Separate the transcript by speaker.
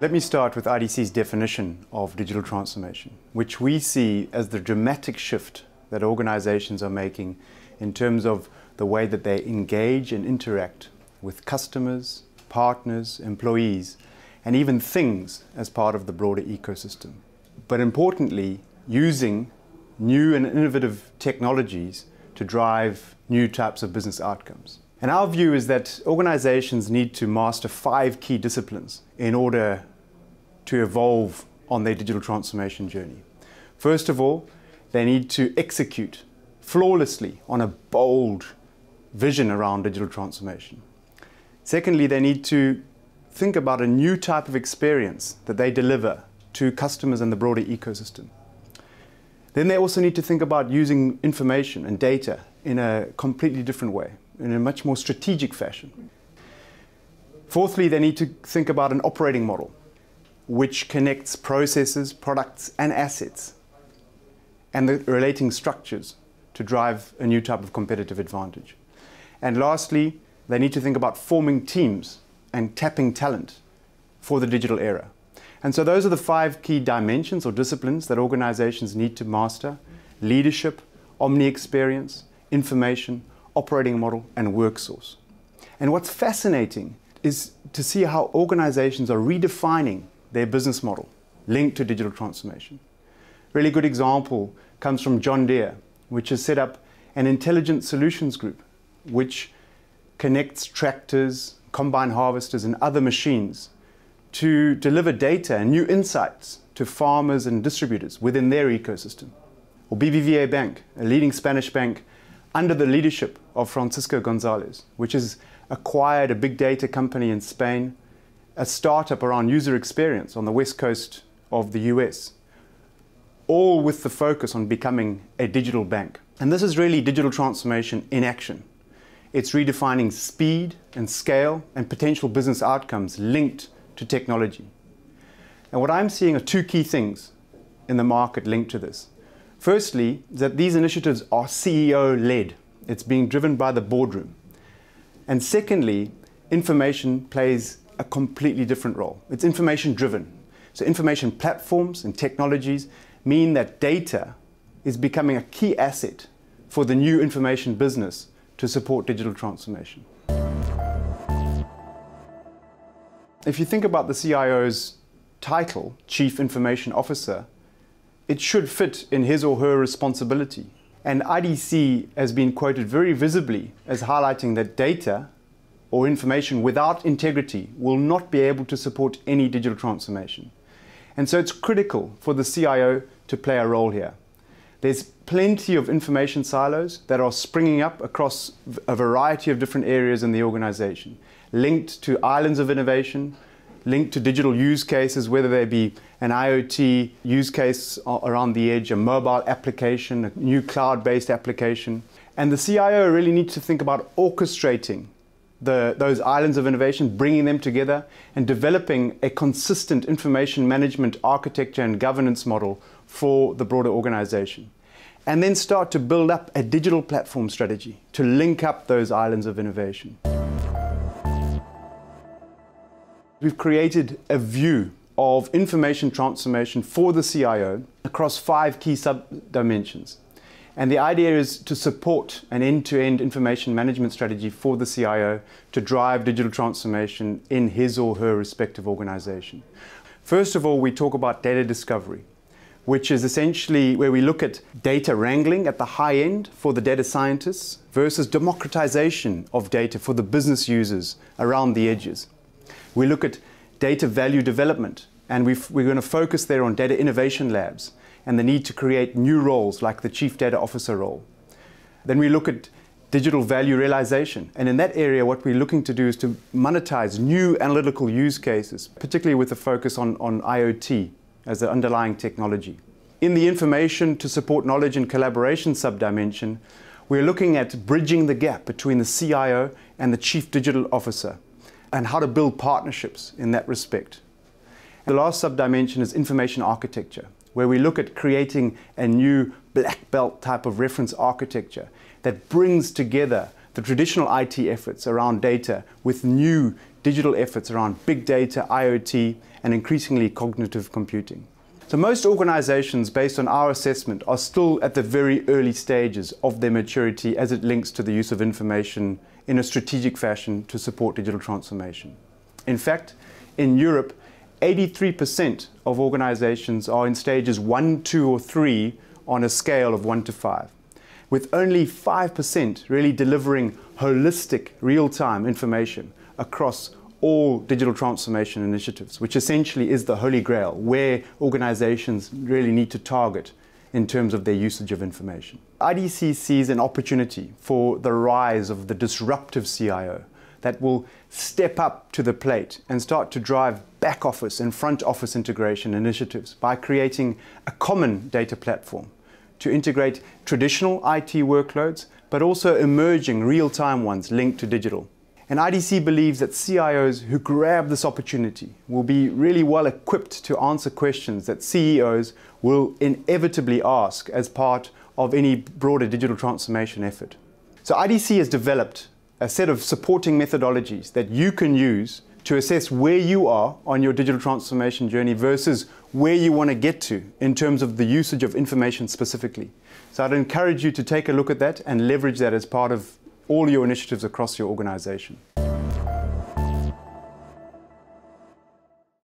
Speaker 1: Let me start with IDC's definition of digital transformation, which we see as the dramatic shift that organizations are making in terms of the way that they engage and interact with customers, partners, employees, and even things as part of the broader ecosystem. But importantly, using new and innovative technologies to drive new types of business outcomes. And our view is that organizations need to master 5 key disciplines in order to evolve on their digital transformation journey. First of all, they need to execute flawlessly on a bold vision around digital transformation. Secondly, they need to think about a new type of experience that they deliver to customers and the broader ecosystem. Then they also need to think about using information and data in a completely different way, in a much more strategic fashion. Fourthly, they need to think about an operating model which connects processes, products, and assets and the relating structures to drive a new type of competitive advantage. And lastly, they need to think about forming teams and tapping talent for the digital era. And so those are the 5 key dimensions or disciplines that organizations need to master: leadership, omni-experience, information, operating model, and work source. And what's fascinating is to see how organizations are redefining their business model linked to digital transformation. A really good example comes from John Deere, which has set up an intelligent solutions group which connects tractors, combine harvesters, and other machines to deliver data and new insights to farmers and distributors within their ecosystem. Or BBVA Bank, a leading Spanish bank under the leadership of Francisco Gonzalez, which has acquired a big data company in Spain, a startup around user experience on the west coast of the US, all with the focus on becoming a digital bank. And this is really digital transformation in action. It's redefining speed and scale and potential business outcomes linked to technology. And what I'm seeing are 2 key things in the market linked to this. Firstly, that these initiatives are CEO-led. It's being driven by the boardroom. And secondly, information plays a completely different role. It's information-driven. So information platforms and technologies mean that data is becoming a key asset for the new information business to support digital transformation. If you think about the CIO's title, Chief Information Officer, it should fit in his or her responsibility. And IDC has been quoted very visibly as highlighting that data or information without integrity will not be able to support any digital transformation. And so it's critical for the CIO to play a role here. There's plenty of information silos that are springing up across a variety of different areas in the organization, linked to islands of innovation, linked to digital use cases, whether they be an IoT use case around the edge, a mobile application, a new cloud-based application. And the CIO really needs to think about orchestrating those islands of innovation, bringing them together and developing a consistent information management architecture and governance model for the broader organization. And then start to build up a digital platform strategy to link up those islands of innovation. We've created a view of information transformation for the CIO across 5 key sub-dimensions. And the idea is to support an end-to-end information management strategy for the CIO to drive digital transformation in his or her respective organization. First of all, we talk about data discovery, which is essentially where we look at data wrangling at the high end for the data scientists versus democratization of data for the business users around the edges. We look at data value development, and we're going to focus there on data innovation labs and the need to create new roles like the Chief Data Officer role. Then we look at digital value realization, and in that area what we're looking to do is to monetize new analytical use cases, particularly with a focus on IoT as the underlying technology. In the information to support knowledge and collaboration subdimension, we're looking at bridging the gap between the CIO and the Chief Digital Officer and how to build partnerships in that respect. The last subdimension is information architecture, where we look at creating a new black belt type of reference architecture that brings together the traditional IT efforts around data with new digital efforts around big data, IoT, and increasingly cognitive computing. So most organizations, based on our assessment, are still at the very early stages of their maturity as it links to the use of information in a strategic fashion to support digital transformation. In fact, in Europe, 83% of organizations are in stages 1, 2, or 3 on a scale of 1 to 5, with only 5% really delivering holistic, real-time information across all digital transformation initiatives, which essentially is the holy grail, where organizations really need to target in terms of their usage of information. IDC sees an opportunity for the rise of the disruptive CIO that will step up to the plate and start to drive back office and front office integration initiatives by creating a common data platform to integrate traditional IT workloads, but also emerging real-time ones linked to digital. And IDC believes that CIOs who grab this opportunity will be really well equipped to answer questions that CEOs will inevitably ask as part of any broader digital transformation effort. So IDC has developed a set of supporting methodologies that you can use to assess where you are on your digital transformation journey versus where you want to get to in terms of the usage of information specifically. So I'd encourage you to take a look at that and leverage that as part of all your initiatives across your organization.